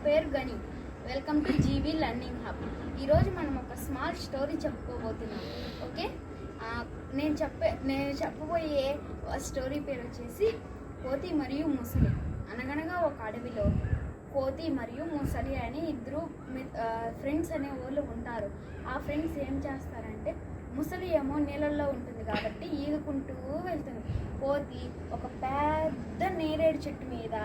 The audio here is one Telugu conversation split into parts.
పేరు గని. Welcome to GV learning hub. ఈరోజు మనం ఒక స్మాల్ స్టోరీ చెప్పుకోబోతున్నాం. ఓకే, నేను చెప్పబోయే స్టోరీ పేరు వచ్చేసి కోతి మరియు ముసలి. అనగనగా ఒక అడవిలో కోతి మరియు ముసలి అని ఇద్దరు ఫ్రెండ్స్ అనే వాళ్ళు ఉంటారు. ఆ ఫ్రెండ్స్ ఏం చేస్తారంటే, ముసలి ఏమో నీళ్ళల్లో ఉంటుంది కాబట్టి ఈదుకుంటూ వెళ్తుంది. కోతి ఒక పెద్ద నేరేడు చెట్టు మీద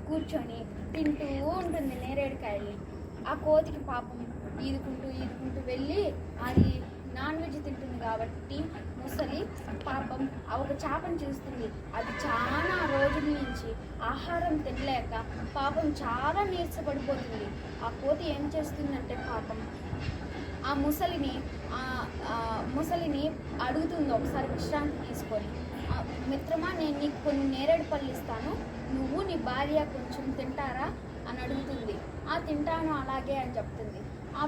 కూర్చొని తింటూ ఉంటుంది నేరేడుకాయల్ని. ఆ కోతికి పాపం ఈదుకుంటూ వెళ్ళి అది నాన్ వెజ్ తింటుంది కాబట్టి ముసలి పాపం ఒక చేపను చూస్తుంది. అది చాలా రోజుల నుంచి ఆహారం తినలేక పాపం చాలా నీరసపడిపోతుంది. ఆ కోతి ఏం చేస్తుందంటే పాపం ఆ ముసలిని అడుగుతుంది ఒకసారి విశ్రాంతి తీసుకొని, మిత్రమా నేను నీకు కొన్ని నేరేడు పళ్ళు ఇస్తాను, నువ్వు నీ భార్య కొంచెం తింటారా అని అడుగుతుంది. తింటాను అలాగే అని చెప్తుంది.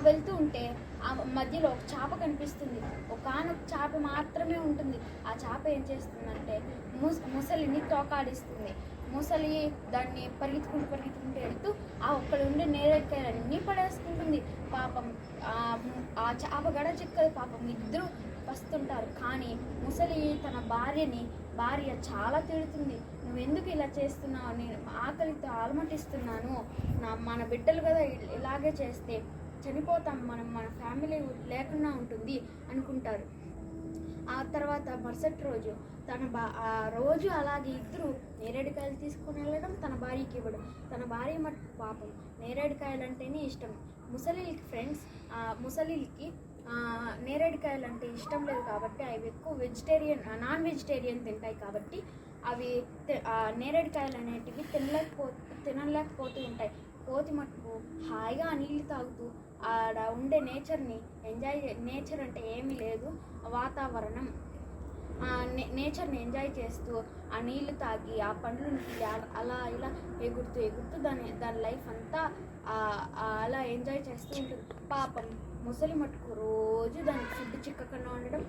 వెళ్తూ ఉంటే ఆ మధ్యలో ఒక చేప కనిపిస్తుంది. ఒకనొక చేప మాత్రమే ఉంటుంది. ఆ చేప ఏం చేస్తుందంటే ముసలిని తోకాడిస్తుంది. ముసలి దాన్ని పరిగెత్తుకుంటూ వెళ్తూ ఒక్కడ ఉండే నేరేడుకాయలన్నీ పడేసుకుంటుంది. పాపం ఆ చేప గడ చిక్కదు. పాపం ఇద్దరు వస్తుంటారు. కానీ ముసలి తన భార్య చాలా తిడుతుంది. నువ్వెందుకు ఇలా చేస్తున్నావు, నేను ఆకలితో అలమటిస్తున్నాను, మన బిడ్డలు కదా ఇలాగే చేస్తే చనిపోతాం, మన ఫ్యామిలీ లేకుండా ఉంటుంది అనుకుంటారు. ఆ తర్వాత మరుసటి రోజు రోజు అలాగే ఇద్దరు నేరేడుకాయలు తీసుకుని వెళ్ళడం, తన భార్యకి ఇవ్వడం. తన భార్య మటుకు పాపం నేరేడుకాయలు అంటేనే ఇష్టం. ముసలికి ఫ్రెండ్స్ ముసలికి నేరేడుకాయలు అంటే ఇష్టం లేదు కాబట్టి అవి ఎక్కువ నాన్ వెజిటేరియన్ తింటాయి కాబట్టి అవి నేరేడుకాయలు అనేటివి తినలేకపోతూ ఉంటాయి. కోతి మట్టుకు హాయిగా నీళ్ళు తాగుతూ ఆడ ఉండే నేచర్ అంటే ఏమీ లేదు, వాతావరణం, నేచర్ని ఎంజాయ్ చేస్తూ ఆ నీళ్లు తాగి ఆ పండ్లు అలా ఇలా ఎగురుతూ దాని లైఫ్ అంతా అలా ఎంజాయ్ చేస్తూ ఉంటుంది. పాపం ముసలి మట్టుకు రోజు దానికి ఫుడ్ చిక్కకుండా ఉండడం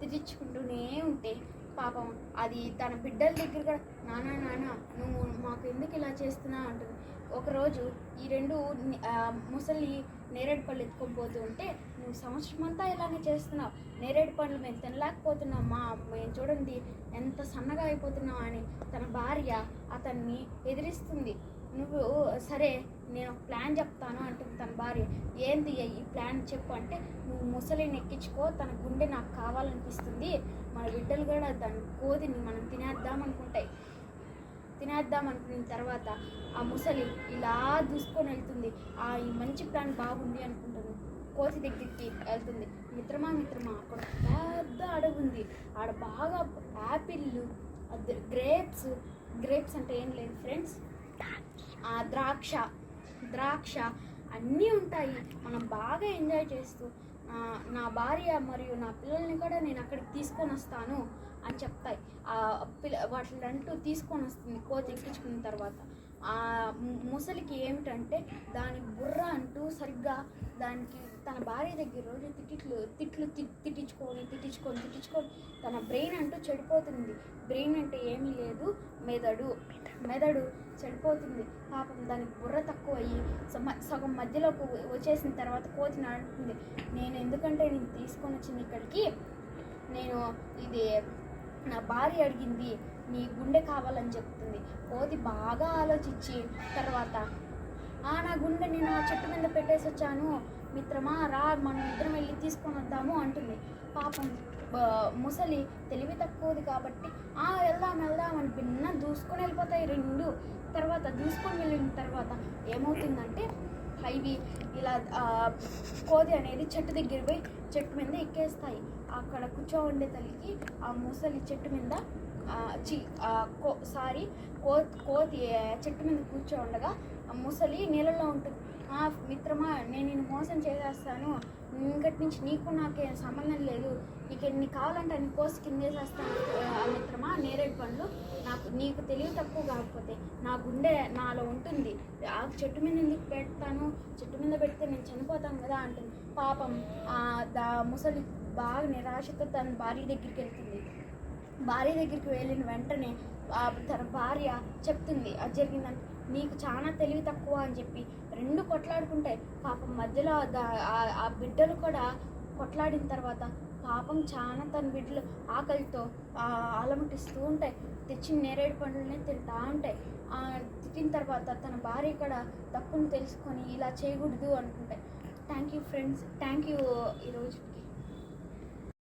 తిట్టించుకుంటూనే ఉంటే పాపం అది తన బిడ్డల దగ్గర కూడా నాన్న నువ్వు మాకు ఎందుకు ఇలా చేస్తున్నావు అంటుంది. ఒకరోజు ఈ రెండు ముసలి నేరేడు పళ్ళు ఎత్తుకొని పోతూ ఉంటే, నువ్వు సంవత్సరం అంతా ఇలానే చేస్తున్నావు, నేరేడు పళ్ళు మేము తినలేకపోతున్నాం, మేము చూడండి ఎంత సన్నగా అయిపోతున్నావు అని తన భార్య అతన్ని ఎదిరిస్తుంది. నువ్వు సరే నేను ఒక ప్లాన్ చెప్తాను అంటుంది తన భార్య. ఏంది ఈ ప్లాన్ చెప్పు అంటే, నువ్వు ముసలిని ఎక్కించుకో, తన గుండె నాకు కావాలనిపిస్తుంది, మన బిడ్డలు కూడా దాని కోతిని మనం తినేద్దాం అనుకున్న తర్వాత ఆ ముసలి ఇలా దూసుకొని వెళ్తుంది. ఈ మంచి ప్లాన్ బాగుంది అనుకుంటుంది. కోతి దగ్గరికి వెళ్తుంది. మిత్రమా అక్కడ పెద్ద అడవి ఉంది. ఆడ బాగా యాపిళ్ళు, గ్రేప్స్ అంటే ఏం లేదు ఫ్రెండ్స్, ద్రాక్ష అన్నీ ఉంటాయి. మనం బాగా ఎంజాయ్ చేస్తూ నా భార్య మరియు నా పిల్లల్ని కూడా నేను అక్కడికి తీసుకొని వస్తాను అని చెప్తాయి. వాటిలంటూ తీసుకొని వస్తుంది కోతి ఎక్కించుకున్న తర్వాత. ముసలికి ఏమిటంటే దాని బుర్ర అంటూ సరిగ్గా దానికి తన భార్య దగ్గర రోజు తిట్టించుకొని తన బ్రెయిన్ అంటూ చెడిపోతుంది. బ్రెయిన్ అంటే ఏమీ లేదు, మెదడు చెడిపోతుంది. పాపం దానికి బుర్ర తక్కువ అయ్యి సగం మధ్యలోకి వచ్చేసిన తర్వాత కోతిని అంటుంది, నేను తీసుకొని వచ్చింది ఇక్కడికి, ఇది నా భార్య అడిగింది, నీ గుండె కావాలని చెప్తుంది. కోతి బాగా ఆలోచించి తర్వాత నా గుండె నేను ఆ చెట్టు మీద పెట్టేసి వచ్చాను, మిత్రమా రా మనం ఇద్దరం వెళ్ళి తీసుకొని వద్దాము అంటుంది. పాపం ముసలి తెలివి తక్కువది కాబట్టి వెళ్దాం అని భిన్న దూసుకొని వెళ్ళిపోతాయి రెండు. తర్వాత దూసుకొని వెళ్ళిన తర్వాత ఏమవుతుందంటే అవి ఇలా కోతి అనేది చెట్టు దగ్గర పోయి చెట్టు మీద ఎక్కేస్తాయి. అక్కడ కూర్చోండే తల్లికి ఆ ముసలి చెట్టు మీద కోతి చెట్టు మీద కూర్చోండగా ఆ ముసలి నీళ్ళలో ఉంటుంది. మిత్రమా నేను నిన్ను మోసం చేసేస్తాను, ఇంకటి నుంచి నీకు నాకేం సంబంధం లేదు, నీకు ఎన్ని కావాలంటే అన్ని కోసి కిందేసేస్తాను మిత్రమా నేరేడు పండ్లు, నీకు తెలివి తక్కువ కాకపోతే నా గుండె నాలో ఉంటుంది, చెట్టు మీద ఎందుకు పెడతాను, చెట్టు మీద పెడితే నేను చనిపోతాను కదా అంటుంది. పాపం ముసలి బాగా నిరాశతో తన భార్య దగ్గరికి వెళ్తుంది. భార్య దగ్గరికి వెళ్ళిన వెంటనే తన భార్య చెప్తుంది అది జరిగిందంటే నీకు చాలా తెలివి తక్కువ అని చెప్పి రెండు కొట్లాడుకుంటాయి. పాపం మధ్యలో ఆ బిడ్డలు కూడా కొట్లాడిన తర్వాత పాపం చాలా తన బిడ్డలు ఆకలితో అలమటిస్తూ ఉంటాయి. తెచ్చిన నేరేడు పండ్లనే తింటా ఉంటాయి. తిట్టిన తర్వాత తన భార్య కూడా తప్పును తెలుసుకొని ఇలా చేయకూడదు అనుకుంటాయి. Thank you friends, thank you ఈరోజుకి.